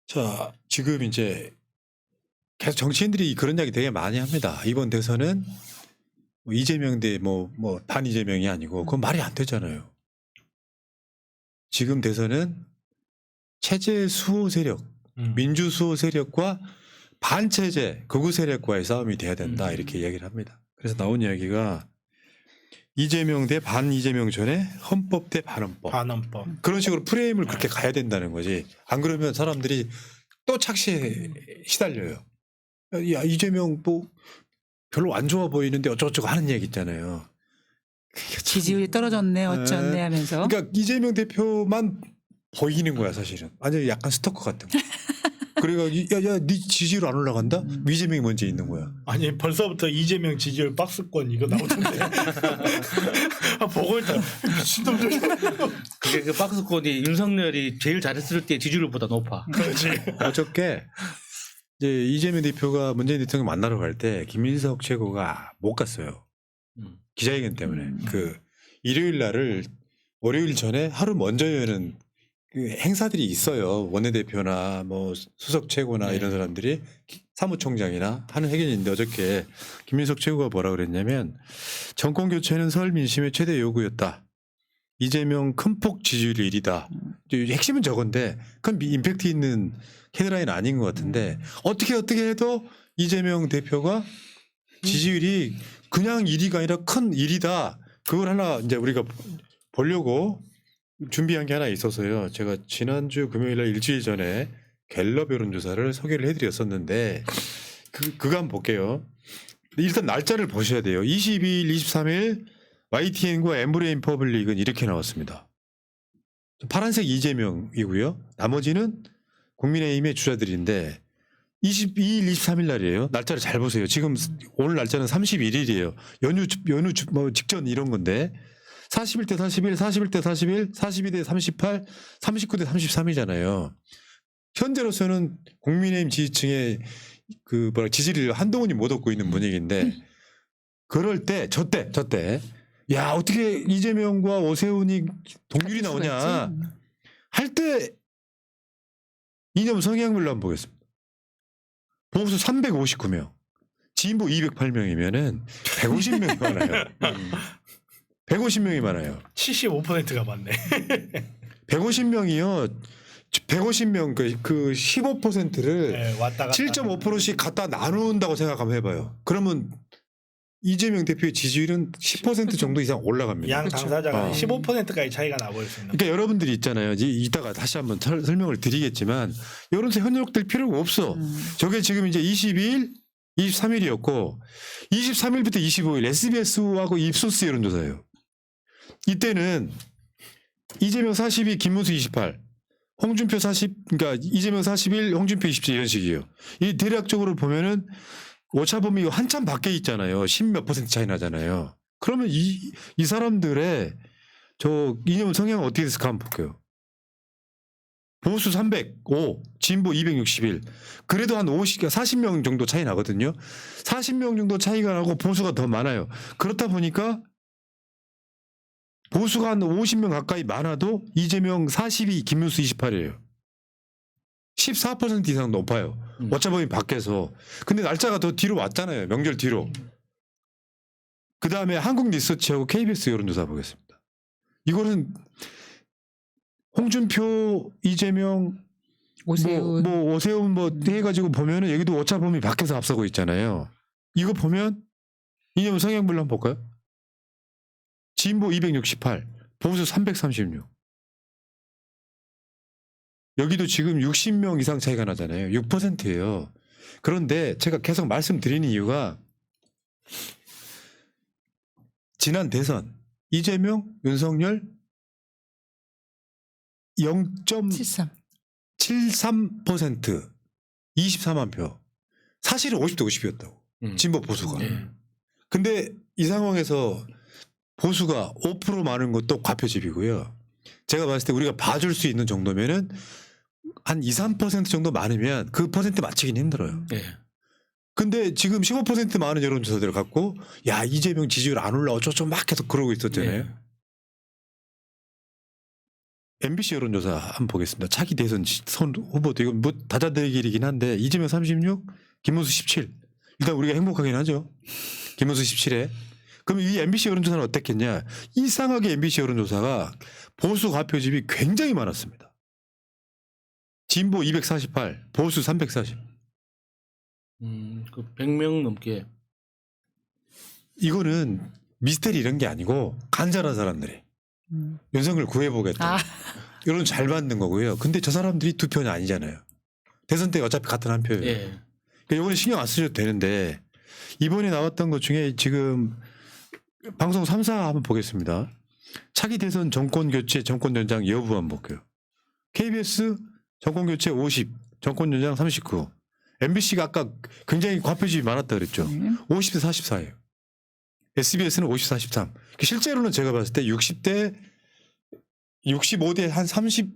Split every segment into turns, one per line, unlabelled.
자, 지금 이제 계속 정치인들이 그런 이야기 되게 많이 합니다. 이번 대선은 뭐 이재명 대 반 이재명이 아니고 그건 말이 안 되잖아요. 지금 대선은 체제 수호 세력, 민주 수호 세력과 반체제 극우 세력과의 싸움이 돼야 된다 이렇게 이야기를 합니다. 그래서 나온 이야기가 이재명 대 반 이재명 전에 헌법 대 반헌법.
반헌법.
그런 식으로 프레임을 그렇게 가야 된다는 거지. 안 그러면 사람들이 또 착시에 시달려요. 야, 이재명 뭐 별로 안 좋아 보이는데 어쩌고저쩌고 하는 얘기 있잖아요.
지지율이 떨어졌네 어쩌네 하면서.
그러니까 이재명 대표만 보이는 거야 사실은. 완전히 약간 스토커 같은 거. 그래가 야, 네 지지율 안 올라간다? 이재명이 먼저 있는 거야.
아니 벌써부터 이재명 지지율 박스권 이거 나오던데. 보고 있다. 미친놈들.
그게 그 박스권이 윤석열이 제일 잘했을 때 지지율보다 높아.
그렇지.
어저께 이제 이재명 대표가 문재인 대통령 만나러 갈 때 김민석 최고가 못 갔어요. 기자회견 때문에. 그 일요일 날을 월요일 전에 하루 먼저 여는 그 행사들이 있어요. 원내대표나 뭐 수석 최고나 이런 사람들이 사무총장이나 하는 회견인데 어저께 김민석 최고가 뭐라 그랬냐면 정권 교체는 서울 민심의 최대 요구였다. 이재명 큰 폭 지지율이 1위다. 핵심은 저건데 큰 임팩트 있는 헤드라인 아닌 것 같은데 어떻게 해도 이재명 대표가 지지율이 그냥 1위가 아니라 큰 1위다. 그걸 하나 이제 우리가 보려고 준비한 게 하나 있어서요. 제가 지난주 금요일 날 일주일 전에 갤럽 여론조사를 소개를 해드렸었는데 그거 한번 볼게요. 일단 날짜를 보셔야 돼요. 22일, 23일 YTN과 엠브레인 퍼블릭은 이렇게 나왔습니다. 파란색 이재명이고요. 나머지는 국민의힘의 주자들인데 22일, 23일 날이에요. 날짜를 잘 보세요. 지금 오늘 날짜는 31일이에요. 연휴 뭐 직전 이런 건데 41대 41, 41대 41, 42대 38, 39대 33이잖아요. 현재로서는 국민의힘 지지층의 그 지지를 한동훈이 못 얻고 있는 분위기인데 그럴 때 저때 야 어떻게 이재명과 오세훈이 동률이 나오냐 할 때 이념 성향별로 한번 보겠습니다. 보수 359명, 진보 208명이면은 150명이 많아요. 150명이 많아요.
75%가 맞네.
150명이요. 150명 그 15%를
네, 왔다 갔다
7.5%씩 갖다 나눈다고 생각하면 해봐요. 그러면 이재명 대표의 지지율은 10% 정도 이상 올라갑니다.
양 당사자가
어.
15%까지 차이가 나버릴 수 있는.
그러니까 여러분들이 있잖아요. 이따가 다시 한번 설명을 드리겠지만 여론조사 현혹될 필요가 없어. 저게 지금 이제 22일, 23일이었고 23일부터 25일 SBS하고 입소스 여론조사예요. 이때는 이재명 42, 김문수 28, 홍준표 40, 그러니까 이재명 41, 홍준표 27 이런 식이에요. 이 대략적으로 보면은 오차범위 한참 밖에 있잖아요. 10몇 % 차이 나잖아요. 그러면 이 사람들의 저 이념 성향은 어떻게 됐을까 한번 볼게요. 보수 305, 진보 261. 그래도 한 40명 정도 차이 나거든요. 40명 정도 차이가 나고 보수가 더 많아요. 그렇다 보니까 보수가 한 50명 가까이 많아도 이재명 42, 김문수 28이에요. 14% 이상 높아요. 오차범위 밖에서. 근데 날짜가 더 뒤로 왔잖아요. 명절 뒤로. 그 다음에 한국리서치하고 KBS 여론조사 보겠습니다. 이거는 홍준표, 이재명,
오세훈.
오세훈 뭐 해가지고 보면은 여기도 오차범위 밖에서 앞서고 있잖아요. 이거 보면 이념 성향별로 한번 볼까요? 진보 268, 보수 336. 여기도 지금 60명 이상 차이가 나잖아요. 6%예요. 그런데 제가 계속 말씀드리는 이유가 지난 대선 이재명, 윤석열
73.
0.73% 24만 표. 사실은 50대 50이었다고. 진보 보수가. 근데 이 상황에서 보수가 5% 많은 것도 과표집이고요. 제가 봤을 때 우리가 봐줄 수 있는 정도면은 한 2, 3% 정도 많으면 그 퍼센트 맞추기는 힘들어요. 근데 지금 15% 많은 여론조사들을 갖고 야 이재명 지지율 안 올라 어쩌고 막 계속 그러고 있었잖아요. MBC 여론조사 한번 보겠습니다. 차기 대선 선 후보도 이건 뭐 다자대결이긴 한데 이재명 36, 김문수 17. 일단 우리가 행복하긴 하죠. 김문수 17에. 그럼 이 MBC 여론조사는 어땠겠냐? 이상하게 MBC 여론조사가 보수 과표집이 굉장히 많았습니다. 진보 248, 보수 340.
그 100명 넘게.
이거는 미스테리 이런 게 아니고 간절한 사람들이 윤석열 구해보겠다.
아.
이런 잘 받는 거고요. 근데 저 사람들이 두 편이 아니잖아요. 대선 때 어차피 같은 한 표예요.
예.
그러니까 이거는 신경 안 쓰셔도 되는데 이번에 나왔던 것 중에 지금 방송 3사 한번 보겠습니다. 차기 대선 정권 교체, 정권 연장 여부 한번 볼게요. KBS 정권 교체 50, 정권 연장 39. MBC가 아까 굉장히 과표집이 많았다 그랬죠. 50대 44예요. SBS는 50, 43. 실제로는 제가 봤을 때 60대, 65대 한 30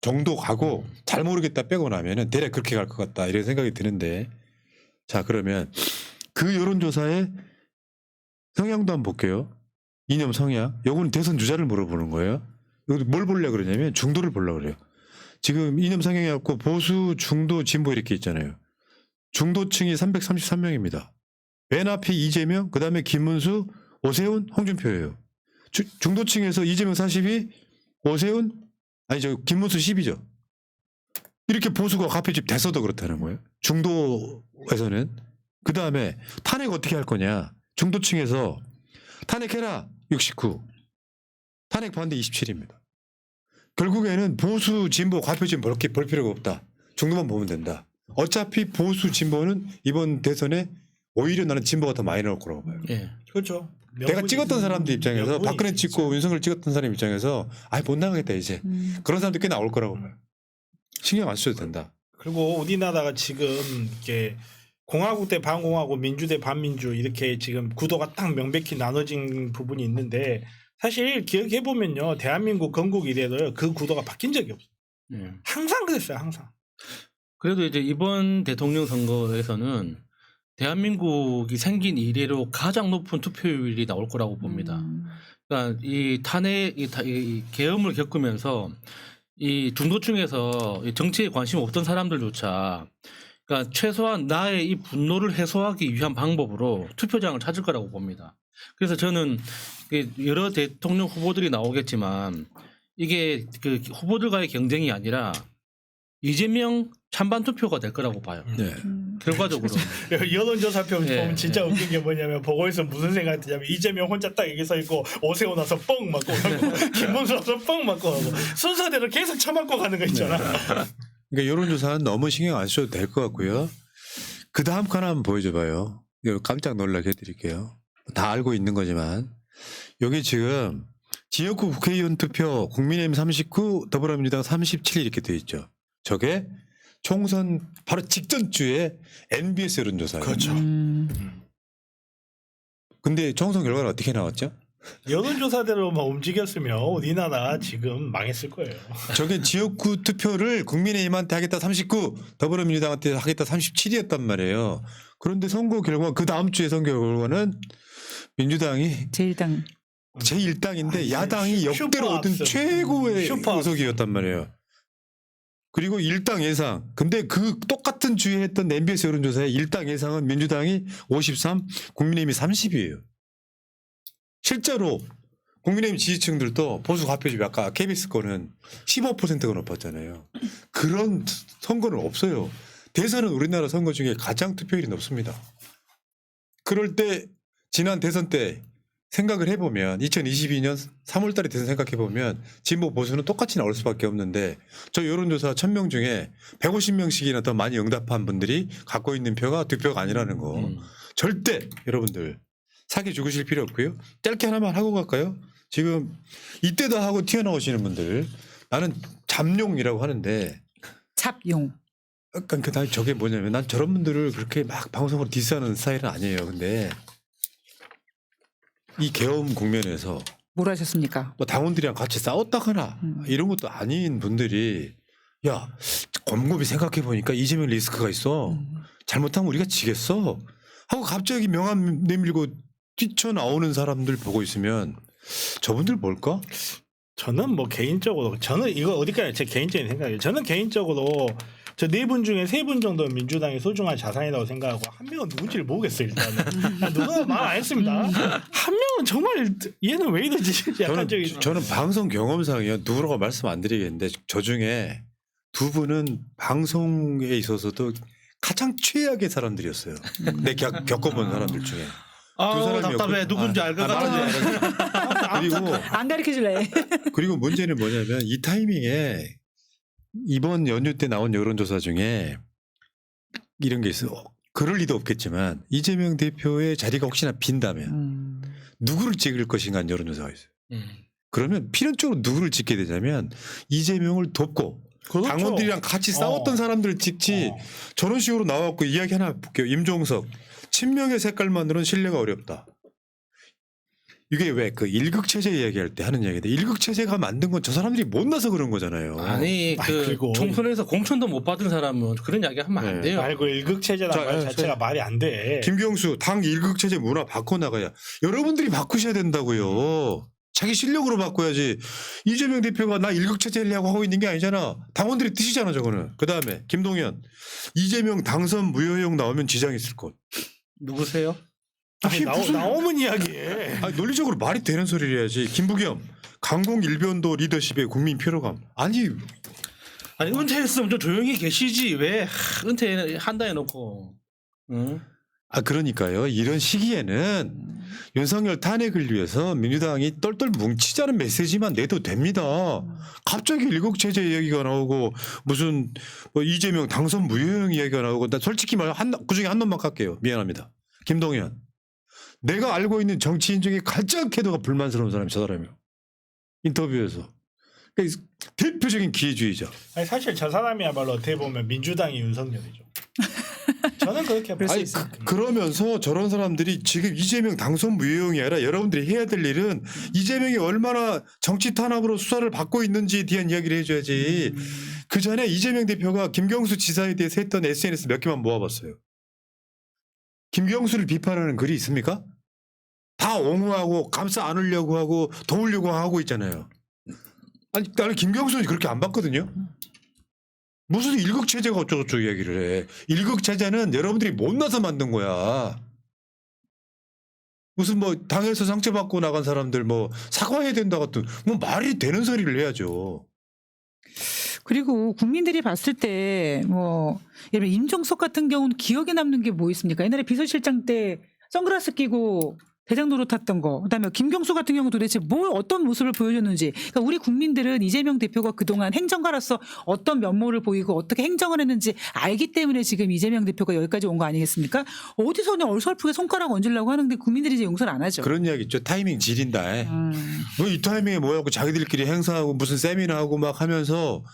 정도 가고 잘 모르겠다 빼고 나면은 대략 그렇게 갈 것 같다 이런 생각이 드는데 자 그러면 그 여론조사의 성향도 한번 볼게요. 이념 성향. 요거는 대선 주자를 물어보는 거예요. 여기 뭘 보려고 그러냐면 중도를 보려고 그래요. 지금 이념 성향이 없고 보수, 중도, 진보 이렇게 있잖아요. 중도층이 333명입니다. 맨 앞이 이재명, 그 다음에 김문수, 오세훈, 홍준표예요. 중도층에서 이재명 42, 오세훈, 아니 저 김문수 10이죠. 이렇게 보수가 과표집 돼서도 그렇다는 거예요. 중도에서는. 그 다음에 탄핵 어떻게 할 거냐. 중도층에서 탄핵해라 69, 탄핵 반대 27입니다. 결국에는 보수, 진보, 과표집 볼 필요가 없다. 중도만 보면 된다. 어차피 보수, 진보는 이번 대선에 오히려 나는 진보가 더 많이 나올 거라고 봐요.
예.
그렇죠.
내가 찍었던 사람들 입장에서
명분이
박근혜
있죠.
찍고 윤석열 찍었던 사람 입장에서 아예 못 나가겠다 이제. 그런 사람들 꽤 나올 거라고 봐요. 신경 안 쓰셔도 된다.
그리고 우리나라가 지금 이게 공화국 대 반공화국, 민주 대 반민주 이렇게 지금 구도가 딱 명백히 나눠진 부분이 있는데 사실 기억해 보면요, 대한민국 건국 이래로 그 구도가 바뀐 적이 없어요.
예.
항상 그랬어요, 항상.
그래도 이제 이번 대통령 선거에서는 대한민국이 생긴 이래로 가장 높은 투표율이 나올 거라고 봅니다. 그러니까 이 탄핵, 이 계엄을 겪으면서 이 중도층에서 이 정치에 관심 없던 사람들조차 그러니까 최소한 나의 이 분노를 해소하기 위한 방법으로 투표장을 찾을 거라고 봅니다. 그래서 저는 여러 대통령 후보들이 나오겠지만 이게 그 후보들과의 경쟁이 아니라 이재명 찬반 투표가 될 거라고 봐요.
네.
결과적으로.
여론조사표
예,
보면 진짜 웃긴 게 뭐냐면 보고 있으면 무슨 생각이 드냐면 이재명 혼자 딱 여기 서 있고 오세훈 나서 뻥 맞고 김문수 나서 뻥 맞고 하고 순서대로 계속 쳐맞고 가는 거 있잖아.
그러니까 여론조사는 너무 신경 안 쓰셔도 될 것 같고요. 그 다음 거 하나 한번 보여줘봐요. 이거 깜짝 놀라게 해드릴게요. 다 알고 있는 거지만 여기 지금 지역구 국회의원 투표 국민의힘 39, 더불어민주당 37 이렇게 돼 있죠. 저게 총선 바로 직전 주에 NBS 여론조사예요.
그렇죠.
근데 총선 결과는 어떻게 나왔죠?
여론조사대로만 움직였으면 우리나라 지금 망했을 거예요.
저게 지역구 투표를 국민의힘한테 하겠다 39, 더불어민주당한테 하겠다 37이었단 말이에요. 그런데 선거 결과 그 다음 주에 선거 결과는 민주당이
제1당
제1당인데 야당이
슈퍼
역대로 얻은
압승.
최고의
슈퍼
의석이었단 말이에요. 그리고 1당 예상. 근데 그 똑같은 주에 했던 MBS 여론조사의 1당 예상은 민주당이 53, 국민의힘이 30이에요. 실제로 국민의힘 지지층들도 보수 과표집이 아까 KBS 거는 15%가 높았잖아요. 그런 선거는 없어요. 대선은 우리나라 선거 중에 가장 투표율이 높습니다. 그럴 때 지난 대선 때 생각을 해보면 2022년 3월 달에 대선 생각해보면 진보 보수는 똑같이 나올 수밖에 없는데 저 여론조사 1000명 중에 150명씩이나 더 많이 응답한 분들이 갖고 있는 표가 득표가 아니라는 거. 절대 여러분들 사기 죽으실 필요 없고요. 짧게 하나만 하고 갈까요? 지금 이때다 하고 튀어나오시는 분들 나는 잠룡이라고 하는데
찹용.
약간 그 다음에 저게 뭐냐면 난 저런 분들을 그렇게 막 방송으로 디스하는 스타일은 아니에요. 근데 이 계엄 국면에서
뭘 하셨습니까?
뭐 당원들이랑 같이 싸웠다거나 이런 것도 아닌 분들이 야 곰곰이 생각해 보니까 이재명 리스크가 있어. 잘못하면 우리가 지겠어. 하고 갑자기 명함 내밀고 뛰쳐나오는 사람들 보고 있으면 저분들 뭘까?
저는 뭐 개인적으로 저는 이거 어디까지 제 개인적인 생각이에요. 저는 개인적으로 저 네 분 중에 세 분 정도는 민주당의 소중한 자산이라고 생각하고 한 명은 누군지를 모르겠어요. 일단은 누가 말 안 했습니다. 한 명은 정말 얘는 왜 이러지? 약간
저는 방송 경험상이요. 누구라고 말씀 안 드리겠는데 저 중에 두 분은 방송에 있어서도 가장 최악의 사람들이었어요. 내 겪어본 사람들 중에.
아,
사람이요.
답답해. 누군지 알 것 같은데.
그리고
안 가르쳐 줄래?
그리고 문제는 뭐냐면 이 타이밍에 이번 연휴 때 나온 여론조사 중에 이런 게 있어요. 그럴 리도 없겠지만 이재명 대표의 자리가 혹시나 빈다면 누구를 찍을 것인가 하는 여론조사가 있어요. 그러면 필연적으로 누구를 찍게 되냐면 이재명을 돕고
그렇죠.
당원들이랑 같이 싸웠던 사람들을 찍지 저런 식으로 나와갖고 이야기 하나 볼게요. 임종석 친명의 색깔만으로는 신뢰가 어렵다. 이게 왜 그 일극체제 이야기할 때 하는 이야기인데 일극체제가 만든 건 저 사람들이 못나서 그런 거잖아요.
아니
그리고
총선에서 공천도 못 받은 사람은 그런 이야기 하면 안 돼요.
말고 일극체제라는 말 자체가 말이 안 돼.
김경수 당 일극체제 문화 바꿔나가야 여러분들이 바꾸셔야 된다고요. 자기 실력으로 바꿔야지. 이재명 대표가 나 일극체제라고 하고 있는 게 아니잖아. 당원들의 뜻이잖아 저거는. 그다음에 김동연 이재명 당선 무효용 나오면 지장 있을 것.
누구세요?
아니, 나오면 이야기해.
아니, 논리적으로 말이 되는 소리를 해야지. 김부겸 강공 일변도 리더십의 국민 피로감. 아니
은퇴했으면 좀 조용히 계시지 왜 은퇴한다 해놓고. 응?
아 그러니까요. 이런 시기에는 윤석열 탄핵을 위해서 민주당이 똘똘 뭉치자는 메시지만 내도 됩니다. 갑자기 일국체제 이야기가 나오고 무슨 뭐 이재명 당선 무효용 이야기가 나오고 나 솔직히 말해 그중에 한 놈만 갈게요. 미안합니다. 김동연. 내가 알고 있는 정치인 중에 가장 태도가 불만스러운 사람이 저 사람이에요. 인터뷰에서. 그러니까 대표적인 기회주의자.
아니, 사실 저 사람이야말로 어떻게 보면 민주당이 윤석열이죠. 저는 그렇게 봐요.
아니, 그러면서 저런 사람들이 지금 이재명 당선 무효용이 아니라 여러분들이 해야 될 일은 이재명이 얼마나 정치 탄압으로 수사를 받고 있는지에 대한 이야기를 해줘야지. 그 전에 이재명 대표가 김경수 지사에 대해서 했던 SNS 몇 개만 모아봤어요. 김경수를 비판하는 글이 있습니까? 다 옹호하고 감싸 안으려고 하고 도우려고 하고 있잖아요. 아니 나는 김경수는 그렇게 안 봤거든요. 무슨 일극체제가 어쩌고저쩌고 이야기를 해. 일극체제는 여러분들이 못나서 만든 거야. 무슨 뭐 당에서 상처받고 나간 사람들 뭐 사과해야 된다 같은 뭐 말이 되는 소리를 해야죠.
그리고 국민들이 봤을 때 뭐 예를 들면 임종석 같은 경우는 기억에 남는 게 뭐 있습니까? 옛날에 비서실장 때 선글라스 끼고 대장 노릇했던 거. 그다음에 김경수 같은 경우 도대체 뭘 어떤 모습을 보여줬는지. 그러니까 우리 국민들은 이재명 대표가 그동안 행정가로서 어떤 면모를 보이고 어떻게 행정을 했는지 알기 때문에 지금 이재명 대표가 여기까지 온 거 아니겠습니까? 어디서 그냥 어설프게 손가락 얹으려고 하는데 국민들이 이제 용서를 안 하죠.
그런 이야기 있죠. 타이밍 지린다. 뭐 이 타이밍에 뭐하고 자기들끼리 행사하고 무슨 세미나하고 막 하면서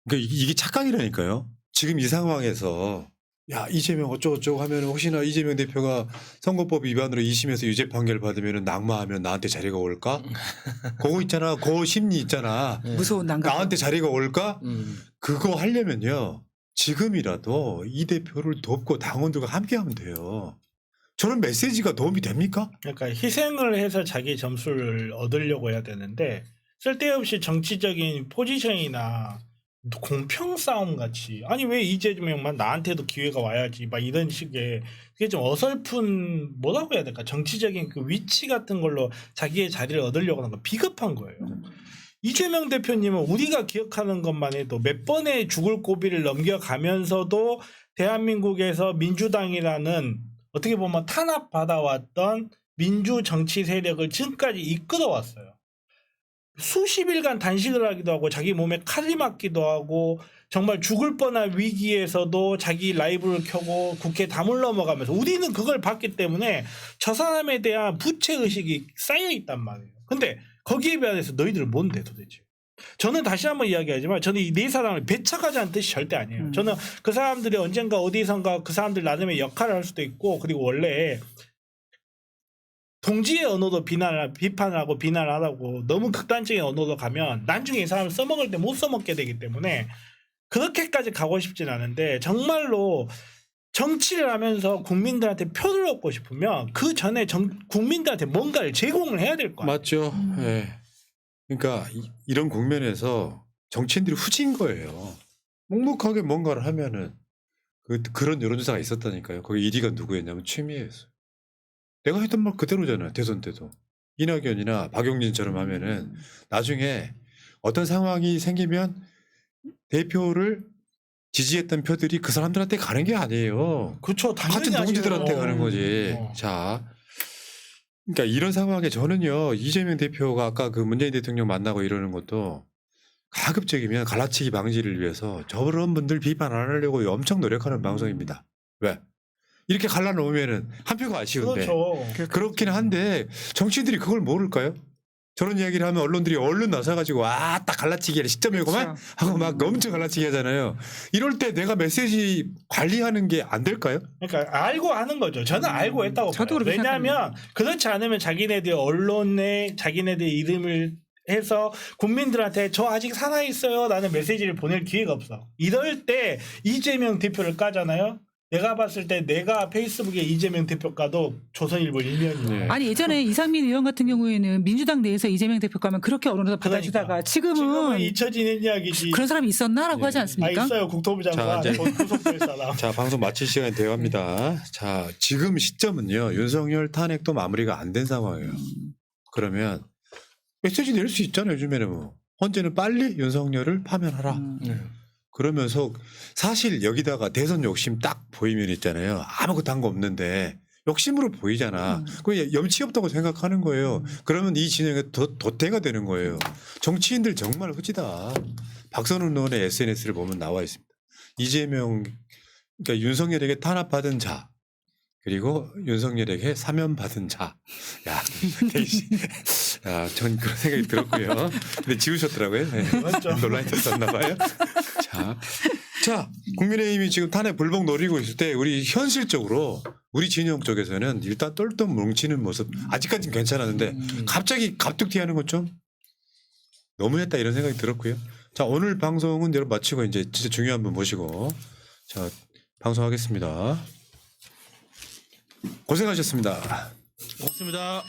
그러니까 이게 착각이라니까요. 지금 이 상황에서 야 이재명 어쩌고저쩌고 하면 혹시나 이재명 대표가 선거법 위반으로 2심에서 유죄 판결 받으면 낙마하면 나한테 자리가 올까? 그거 있잖아. 그 심리 있잖아.
무서운 난감.
나한테 자리가 올까? 그거 하려면요. 지금이라도 이 대표를 돕고 당원들과 함께하면 돼요. 저런 메시지가 도움이 됩니까?
그러니까 희생을 해서 자기 점수를 얻으려고 해야 되는데 쓸데없이 정치적인 포지션이나 공평 싸움 같이 아니 왜 이재명만 나한테도 기회가 와야지 막 이런 식의 그게 좀 어설픈 뭐라고 해야 될까 정치적인 그 위치 같은 걸로 자기의 자리를 얻으려고 하는 거 비겁한 거예요. 이재명 대표님은 우리가 기억하는 것만 해도 몇 번의 죽을 고비를 넘겨가면서도 대한민국에서 민주당이라는 어떻게 보면 탄압받아왔던 민주 정치 세력을 지금까지 이끌어왔어요. 수십일간 단식을 하기도 하고 자기 몸에 칼이 맞기도 하고 정말 죽을 뻔한 위기에서도 자기 라이브를 켜고 국회 담을 넘어가면서 우리는 그걸 봤기 때문에 저 사람에 대한 부채의식이 쌓여 있단 말이에요. 근데 거기에 비해서 너희들은 뭔데 도대체. 저는 다시 한번 이야기하지만 저는 이 네 사람을 배척하자는 뜻이 절대 아니에요. 저는 그 사람들이 언젠가 어디선가 그 사람들 나름의 역할을 할 수도 있고 그리고 원래 동지의 언어도 비판을 하고 비난을 하라고 너무 극단적인 언어로 가면 나중에 이 사람을 써먹을 때 못 써먹게 되기 때문에 그렇게까지 가고 싶진 않은데 정말로 정치를 하면서 국민들한테 표를 얻고 싶으면 그 전에 국민들한테 뭔가를 제공을 해야 될 거야.
맞죠. 네. 그러니까 이런 국면에서 정치인들이 후진 거예요. 묵묵하게 뭔가를 하면은 그런 여론조사가 있었다니까요. 거기 1위가 누구였냐면 추미애였어요. 내가 했던 말 그대로잖아요. 대선 때도. 이낙연이나 박용진처럼 하면은 나중에 어떤 상황이 생기면 대표를 지지했던 표들이 그 사람들한테 가는 게 아니에요.
그렇죠.
같은
당연히
동지들한테
아니에요.
가는 거지. 자, 그러니까 이런 상황에 저는요 이재명 대표가 아까 그 문재인 대통령 만나고 이러는 것도 가급적이면 갈라치기 방지를 위해서 저런 분들 비판 안 하려고 엄청 노력하는 방송입니다. 왜? 이렇게 갈라놓으면은 한 표가 아쉬운데.
그렇죠.
그렇긴 한데 정치인들이 그걸 모를까요? 저런 이야기를 하면 언론들이 얼른 나서가지고 딱 갈라치기 시점이구만
그렇죠.
하고 막 엄청 갈라치기 하잖아요. 이럴 때 내가 메시지 관리하는 게 안 될까요?
그러니까 알고 하는 거죠. 저는 알고 했다고
저도
봐요.
그렇게
왜냐하면 그렇지 않으면 자기네들 언론에 자기네들 이름을 해서 국민들한테 저 아직 살아 있어요 라는 메시지를 보낼 기회가 없어. 이럴 때 이재명 대표를 까잖아요. 내가 봤을 때 내가 페이스북에 이재명 대표 까도 조선일보 일면이에요.
네.
아니 예전에 이상민 의원 같은 경우에는 민주당 내에서 이재명 대표 가면 그렇게 언론에서 받아주다가
그러니까.
지금은
지금은 잊혀지는 이야기지.
그런 사람이 있었나라고
네.
하지 않습니까?
있어요. 국토부 장관
자, 이제-
구속될 사람.
자, 방송 마칠 시간이 되어 갑니다. 자, 지금 시점은요. 윤석열 탄핵도 마무리가 안 된 상황이에요. 그러면 메시지 낼 수 있잖아요. 요즘에는 뭐. 헌재는 빨리 윤석열을 파면하라.
네.
그러면서 사실 여기다가 대선 욕심 딱 보이면 있잖아요. 아무것도 한 거 없는데 욕심으로 보이잖아. 그 염치 없다고 생각하는 거예요. 그러면 이 진영에 도태가 되는 거예요. 정치인들 정말 후지다. 박선훈 의원의 SNS를 보면 나와 있습니다. 이재명 그러니까 윤석열에게 탄압받은 자 그리고 윤석열에게 사면받은 자. 야, 대시. 야, 전 그런 생각이 들었고요. 근데 지우셨더라고요. 네.
맞죠.
논란이 됐었나 봐요. 자, 국민의힘이 지금 탄핵 불복 노리고 있을 때 우리 현실적으로 우리 진영 쪽에서는 일단 똘똘 뭉치는 모습 아직까지는 괜찮았는데 갑자기 갑툭튀하는 것 좀 너무했다 이런 생각이 들었고요. 자, 오늘 방송은 여러분 마치고 이제 진짜 중요한 분 모시고 자 방송하겠습니다. 고생하셨습니다.
고맙습니다.